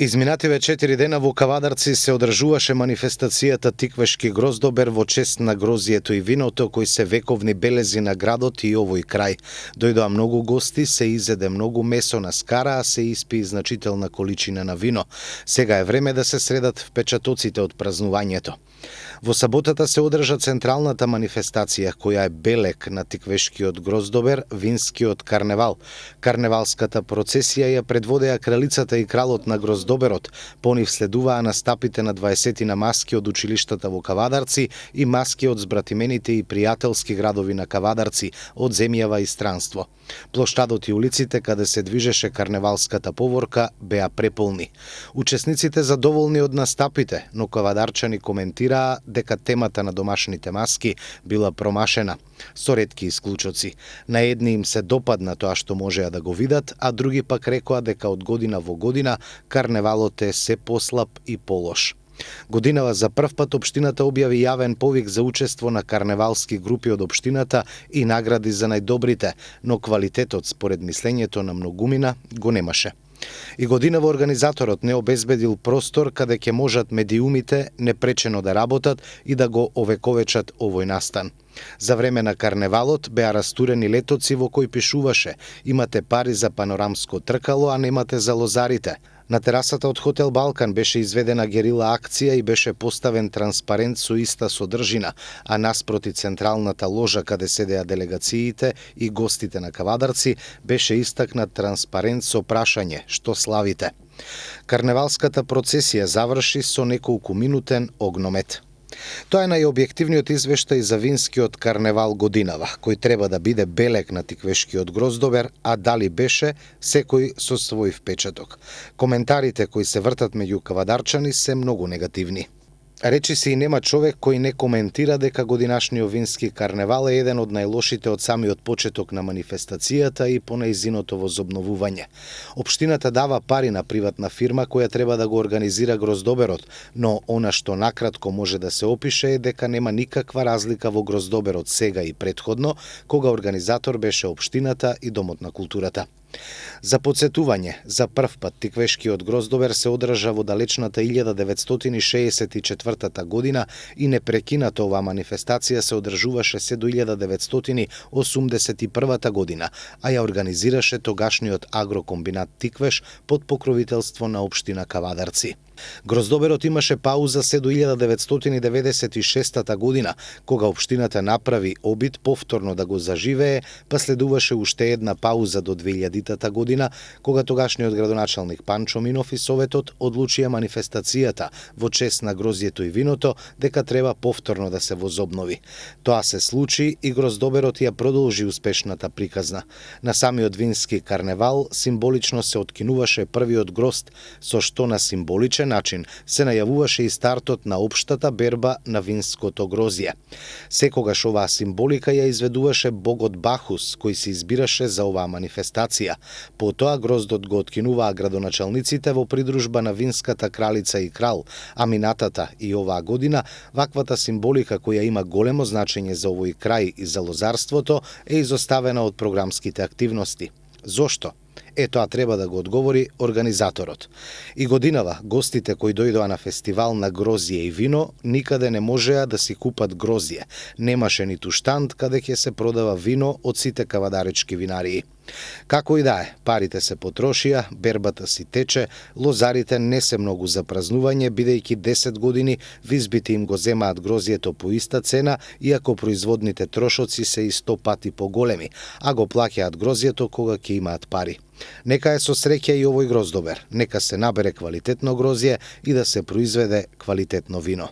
Изминативе 4 дена во Кавадарци се одржуваше манифестацијата Тиквешки гроздобер во чест на грозјето и виното, кои се вековни белези на градот и овој крај. Дојдоа многу гости, се изеде многу месо на скара, а се испи значителна количина на вино. Сега е време да се средат впечатоците од празнувањето. Во саботата се одржа централната манифестација, која е белег на Тиквешкиот гроздобер, винскиот карневал. Карневалската процесија ја предводеа кралицата и кралот на гроздоберот. По нив следуваа настапите на 20 маски од училиштата во Кавадарци и маски од збратимените и пријателски градови на Кавадарци, од земјава и странство. Плоштадот и улиците каде се движеше карневалската поворка беа преполни. Учесниците задоволни од настапите, но кавадарчани коментираа дека темата на домашните маски била промашена, со ретки исклучоци. На едни им се допадна тоа што можеа да го видат, а други пак рекоа дека од година во година карневалот е се послаб и полош. Годинава за прв пат општината објави јавен повик за учество на карневалски групи од општината и награди за најдобрите, но квалитетот според мислењето на многумина го немаше. И годинава организаторот не обезбедил простор каде ќе можат медиумите непречено да работат и да го овековечат овој настан. За време на карневалот беа растурени летоци во кои пишуваше: "Имате пари за панорамско тркало, а немате за лозарите". На терасата од Хотел Балкан беше изведена герила акција и беше поставен транспарент со иста содржина, а наспроти централната ложа каде седеа делегациите и гостите на Кавадарци беше истакнат транспарент со прашање: "Што славите?". Карневалската процесија заврши со неколку минутен огномет. Тоа е најобјективниот извештај за винскиот карневал годинава, кој треба да биде белег на Тиквешкиот гроздобер, а дали беше, секој со свој впечаток. Коментарите кои се вртат меѓу кавадарчани се многу негативни. Речи се и нема човек кој не коментира дека годинашниот вински карневал е еден од најлошите од самиот почеток на манифестацијата и по нејзиното возобновување. Општината дава пари на приватна фирма која треба да го организира гроздоберот, но она што накратко може да се опише е дека нема никаква разлика во гроздоберот сега и претходно, кога организатор беше општината и Домот на културата. За подсетување, за прв пат Тиквешкиот гроздобер се одржа во далечната 1964 година и непрекинато оваа манифестација се одржуваше се до 1981 година, а ја организираше тогашниот агрокомбинат Тиквеш под покровителство на општина Кавадарци. Гроздоберот имаше пауза се до 1996 година, кога општината направи обид повторно да го заживее, па следуваше уште една пауза до 2000 година, кога тогашниот градоначалник Панчо Минов и Советот одлучија манифестацијата во чест на грозјето и виното дека треба повторно да се возобнови. Тоа се случи и гроздоберот ја продолжи успешната приказна. На самиот вински карневал символично се откинуваше првиот грозд, со што на символичен начин се најавуваше и стартот на општата берба на винското грозје. Секогаш оваа символика ја изведуваше богот Бахус, кој се избираше за оваа манифестација. Потоа гроздот го откинуваа градоначалниците во придружба на винската кралица и крал, а минатата и оваа година ваквата символика која има големо значење за овој крај и за лозарството е изоставена од програмските активности. Зошто? Тоа треба да го одговори организаторот. И годинава гостите кои дојдоа на фестивал на грозје и вино никаде не можеа да си купат грозје. Немаше ниту штанд каде ќе се продава вино од сите кавадаречки винарии. Како и да е, парите се потрошија, бербата си тече, лозарите не се многу за празнување, бидејќи 10 години визбите им го земаат грозјето по иста цена, иако производните трошоци се и 100 пати поголеми, а го плаќаат грозјето кога ќе имаат пари. Нека е со среќа и овој гроздобер, нека се набере квалитетно грозје и да се произведе квалитетно вино.